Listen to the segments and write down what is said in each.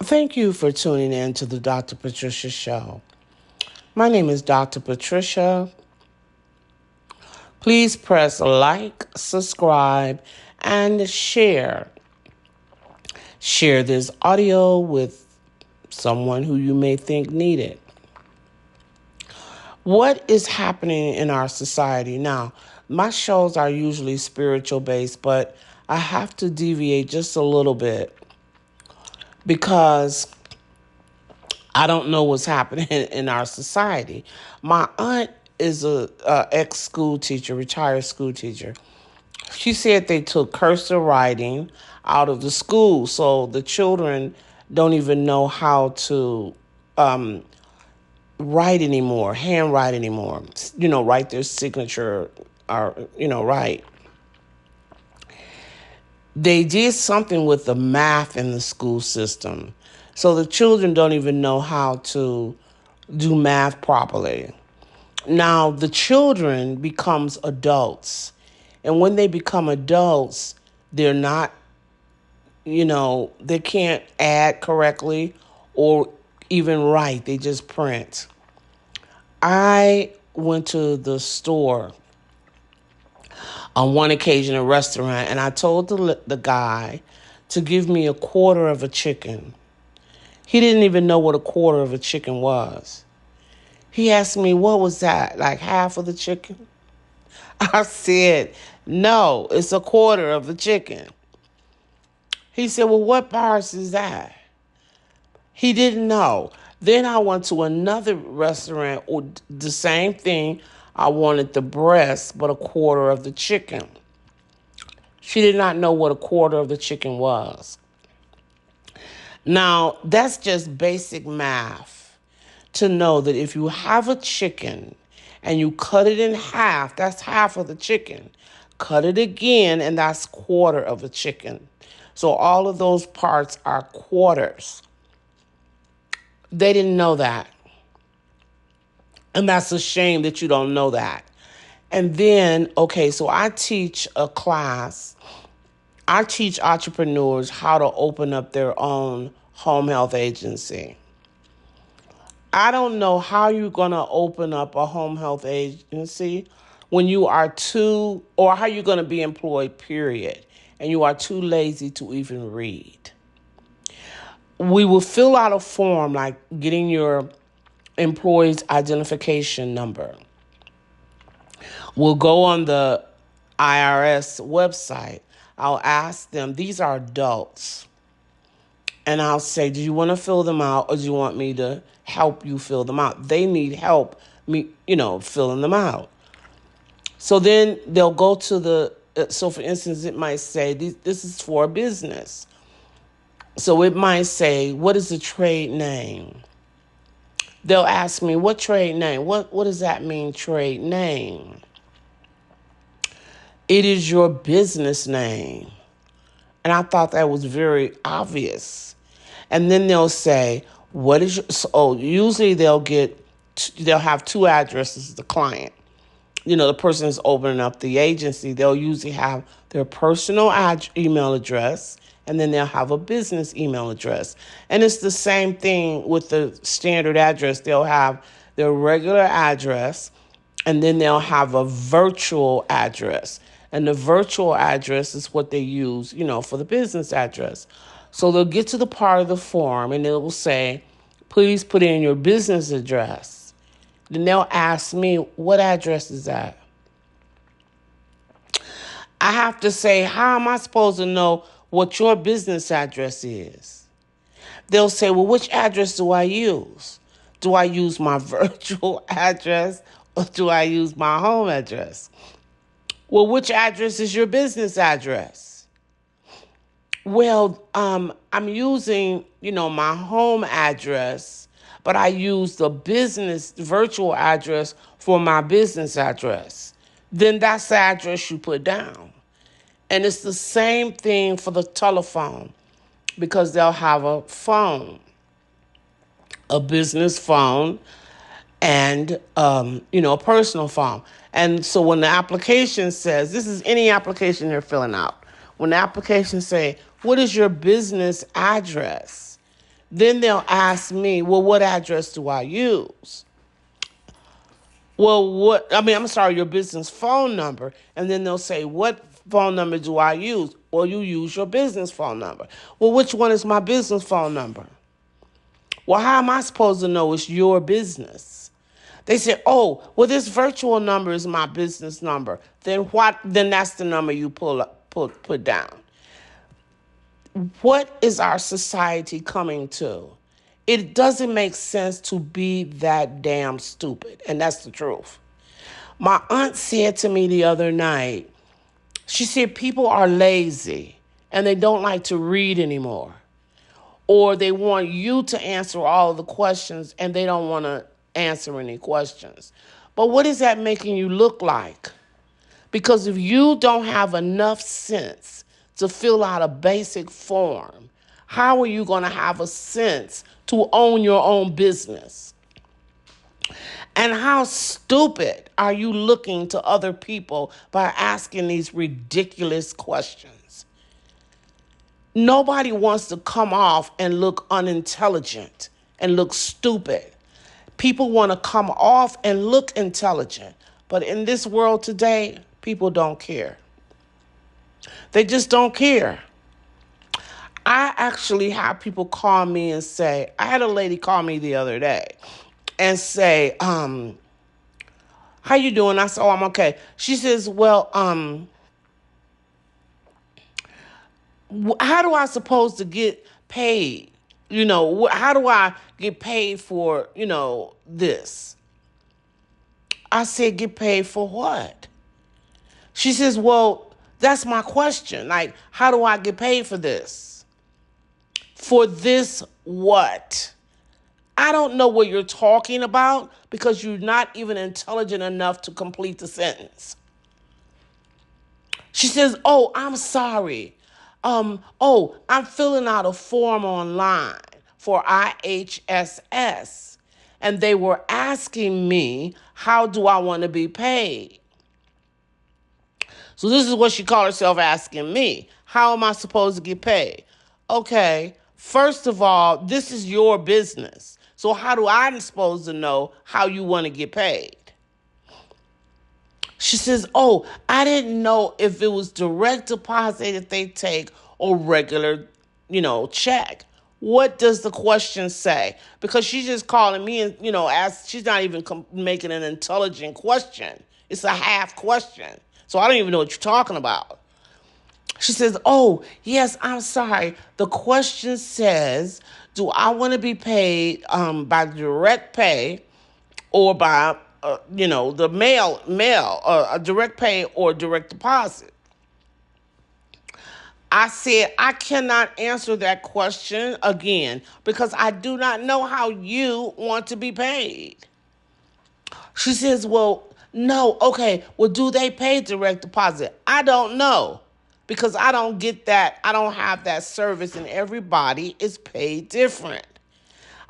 Thank you for tuning in to the Dr. Patricia Show. My name is Dr. Patricia. Please press like, subscribe, and share. Share this audio with someone who you may think need it. What is happening in our society now? My shows are usually spiritual based, but I have to deviate just a little bit because I don't know what's happening in our society. My aunt is a ex-school teacher, retired school teacher. She said they took cursive writing out of the school, so the children don't even know how to write anymore, handwrite anymore. Write their signature or write. They did something with the math in the school system. So the children don't even know how to do math properly. Now the children becomes adults. And when they become adults, they're not, they can't add correctly or even write. They just print. I went to the store on one occasion, a restaurant, and I told the guy to give me a quarter of a chicken. He didn't even know what a quarter of a chicken was. He asked me, what was that? Like half of the chicken? I said, no, it's a quarter of the chicken. He said, well, what parts is that? He didn't know. Then I went to another restaurant, or the same thing. I wanted the breast, but a quarter of the chicken. She did not know what a quarter of the chicken was. Now, that's just basic math to know that if you have a chicken and you cut it in half, that's half of the chicken. Cut it again, and that's quarter of a chicken. So all of those parts are quarters. They didn't know that. And that's a shame that you don't know that. And then, so I teach a class. I teach entrepreneurs how to open up their own home health agency. I don't know how you're going to open up a home health agency when you are or how you're going to be employed, period, and you are too lazy to even read. We will fill out a form like getting your employee's identification number. We'll go on the IRS website. I'll ask them, these are adults. And I'll say, do you want to fill them out or do you want me to help you fill them out? They need help, filling them out. So then they'll go to so for instance, it might say, this is for a business. So it might say, what is the trade name? They'll ask me, what trade name? What does that mean, trade name? It is your business name. And I thought that was very obvious. And then they'll say, usually they'll have two addresses, the client. The person is opening up the agency. They'll usually have their personal email address, and then they'll have a business email address. And it's the same thing with the standard address. They'll have their regular address, and then they'll have a virtual address. And the virtual address is what they use, for the business address. So they'll get to the part of the form, and it will say, please put in your business address. Then they'll ask me, what address is that? I have to say, how am I supposed to know what your business address is? They'll say, well, which address do I use? Do I use my virtual address or do I use my home address? Well, which address is your business address? Well, I'm using, my home address, but I use the business virtual address for my business address. Then that's the address you put down. And it's the same thing for the telephone because they'll have a phone, a business phone, and, a personal phone. And so when the application says, this is any application you're filling out, when the application say, what is your business address? Then they'll ask me, well, what address do I use? Well, I'm sorry, your business phone number. And then they'll say, what phone number do I use? Well, you use your business phone number. Well, which one is my business phone number? Well, how am I supposed to know it's your business? They say, oh, well, this virtual number is my business number. Then what? Then that's the number you put down. What is our society coming to? It doesn't make sense to be that damn stupid. And that's the truth. My aunt said to me the other night, she said people are lazy and they don't like to read anymore. Or they want you to answer all of the questions and they don't want to answer any questions. But what is that making you look like? Because if you don't have enough sense to fill out a basic form, how are you going to have a sense to own your own business? And how stupid are you looking to other people by asking these ridiculous questions? Nobody wants to come off and look unintelligent and look stupid. People want to come off and look intelligent. But in this world today, people don't care. They just don't care. I actually have people call me and say, I had a lady call me the other day and say, how you doing? I said, oh, I'm okay. She says, well, how do I supposed to get paid? How do I get paid for, this? I said, get paid for what? She says, well, that's my question. Like, how do I get paid for this? For this what? I don't know what you're talking about because you're not even intelligent enough to complete the sentence. She says, oh, I'm sorry. I'm filling out a form online for IHSS. And they were asking me, how do I want to be paid? So this is what she called herself asking me. How am I supposed to get paid? Okay, first of all, this is your business. So how do I supposed to know how you want to get paid? She says, oh, I didn't know if it was direct deposit that they take or regular, check. What does the question say? Because she's just calling me and, she's not even making an intelligent question. It's a half question. So I don't even know what you're talking about. She says, oh, yes, I'm sorry. The question says, do I want to be paid by direct pay or by, the mail, a direct pay or direct deposit? I said, I cannot answer that question again because I do not know how you want to be paid. She says, well, no, okay, well, do they pay direct deposit? I don't know because I don't get that. I don't have that service and everybody is paid different.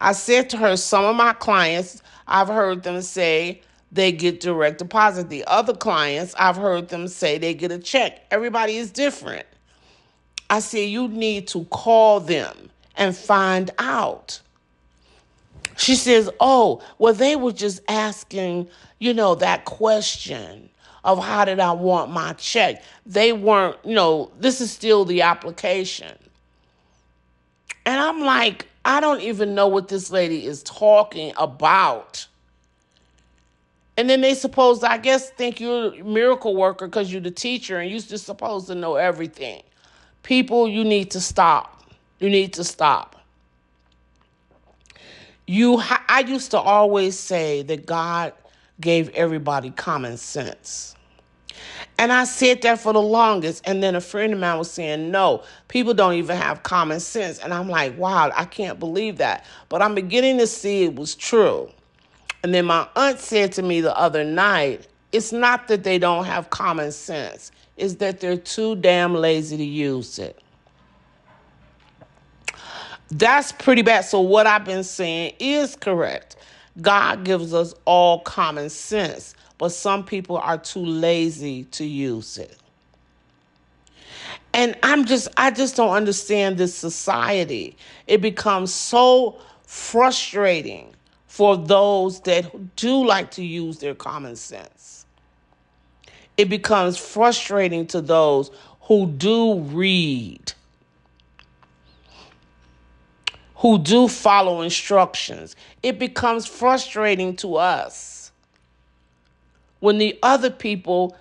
I said to her, some of my clients, I've heard them say they get direct deposit. The other clients, I've heard them say they get a check. Everybody is different. I said, you need to call them and find out. She says, oh, well, they were just asking, that question of how did I want my check. They weren't, this is still the application. And I'm like, I don't even know what this lady is talking about. And then they think you're a miracle worker because you're the teacher and you're just supposed to know everything. People, you need to stop. You need to stop. I used to always say that God gave everybody common sense. And I said that for the longest. And then a friend of mine was saying, no, people don't even have common sense. And I'm like, wow, I can't believe that. But I'm beginning to see it was true. And then my aunt said to me the other night, it's not that they don't have common sense. It's that they're too damn lazy to use it. That's pretty bad. So what I've been saying is correct. God gives us all common sense, but some people are too lazy to use it. And I just don't understand this society. It becomes so frustrating for those that do like to use their common sense. It becomes frustrating to those who do read, who do follow instructions. It becomes frustrating to us when the other people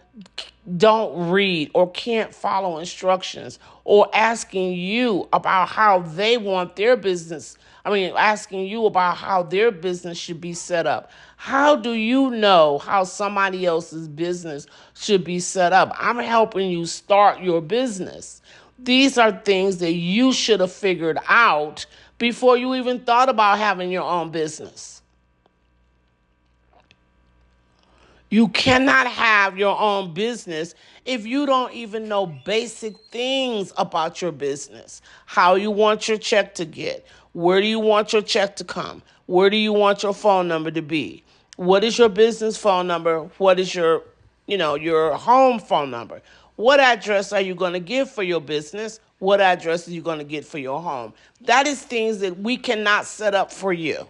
don't read or can't follow instructions, or asking you about how they want their business. Asking you about how their business should be set up. How do you know how somebody else's business should be set up? I'm helping you start your business. These are things that you should have figured out before you even thought about having your own business. You cannot have your own business if you don't even know basic things about your business. How you want your check to get. Where do you want your check to come? Where do you want your phone number to be? What is your business phone number? What is your home phone number? What address are you going to give for your business? What address are you going to get for your home? That is things that we cannot set up for you.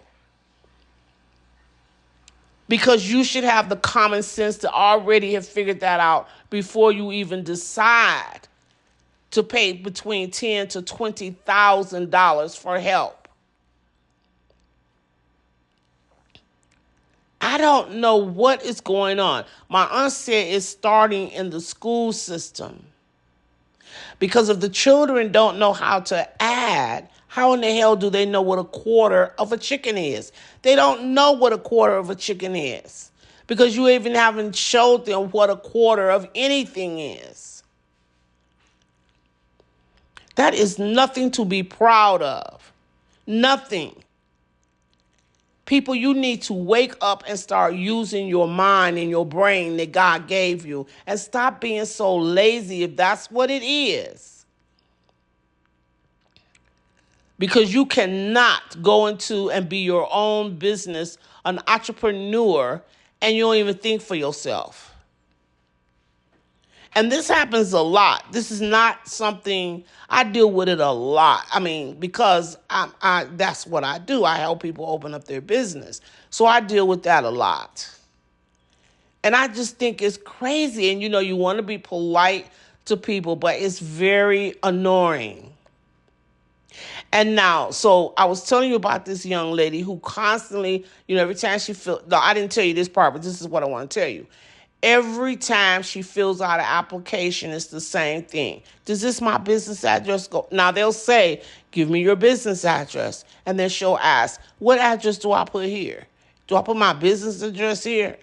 Because you should have the common sense to already have figured that out before you even decide to pay between $10,000 to $20,000 for help. I don't know what is going on. My aunt said it's starting in the school system. Because if the children don't know how to add, how in the hell do they know what a quarter of a chicken is? They don't know what a quarter of a chicken is because you even haven't showed them what a quarter of anything is. That is nothing to be proud of. Nothing. People, you need to wake up and start using your mind and your brain that God gave you and stop being so lazy if that's what it is. Because you cannot go into and be your own business, an entrepreneur, and you don't even think for yourself. And this happens a lot. This is not something, I deal with it a lot. Because that's what I do. I help people open up their business. So I deal with that a lot. And I just think it's crazy. And you want to be polite to people, but it's very annoying. And now, so I was telling you about this young lady who constantly, every time no, I didn't tell you this part, but this is what I want to tell you. Every time she fills out an application, it's the same thing. Does this my business address go? Now they'll say, give me your business address. And then she'll ask, what address do I put here? Do I put my business address here?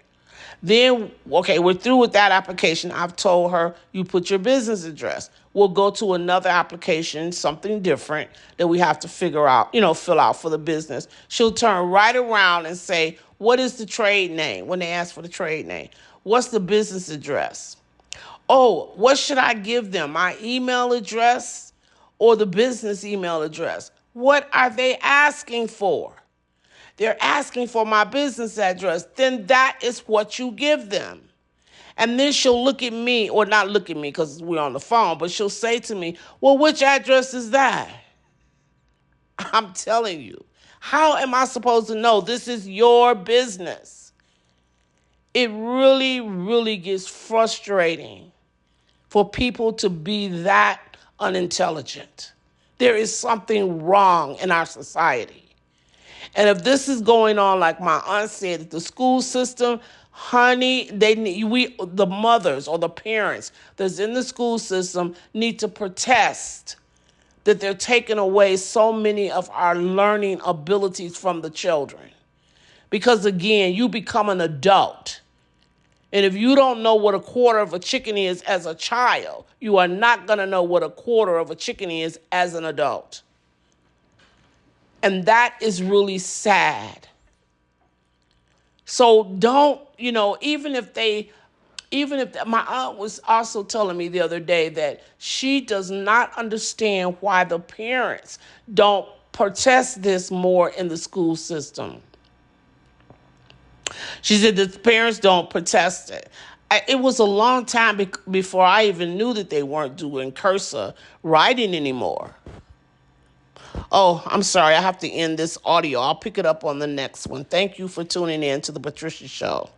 Then, okay, we're through with that application. I've told her, you put your business address. We'll go to another application, something different that we have to figure out, fill out for the business. She'll turn right around and say, what is the trade name? When they ask for the trade name, what's the business address? Oh, what should I give them? My email address or the business email address? What are they asking for? They're asking for my business address. Then that is what you give them. And then she'll look at me, or not look at me because we're on the phone, but she'll say to me, well, which address is that? I'm telling you, how am I supposed to know? This is your business. It really, really gets frustrating for people to be that unintelligent. There is something wrong in our society. And if this is going on, like my aunt said, at the school system, honey, the mothers or the parents that's in the school system need to protest that they're taking away so many of our learning abilities from the children. Because again, you become an adult. And if you don't know what a quarter of a chicken is as a child, you are not going to know what a quarter of a chicken is as an adult. And that is really sad. So don't, even if my aunt was also telling me the other day that she does not understand why the parents don't protest this more in the school system. She said the parents don't protest it. it was a long time before I even knew that they weren't doing cursor writing anymore. Oh, I'm sorry. I have to end this audio. I'll pick it up on the next one. Thank you for tuning in to the Patricia Show.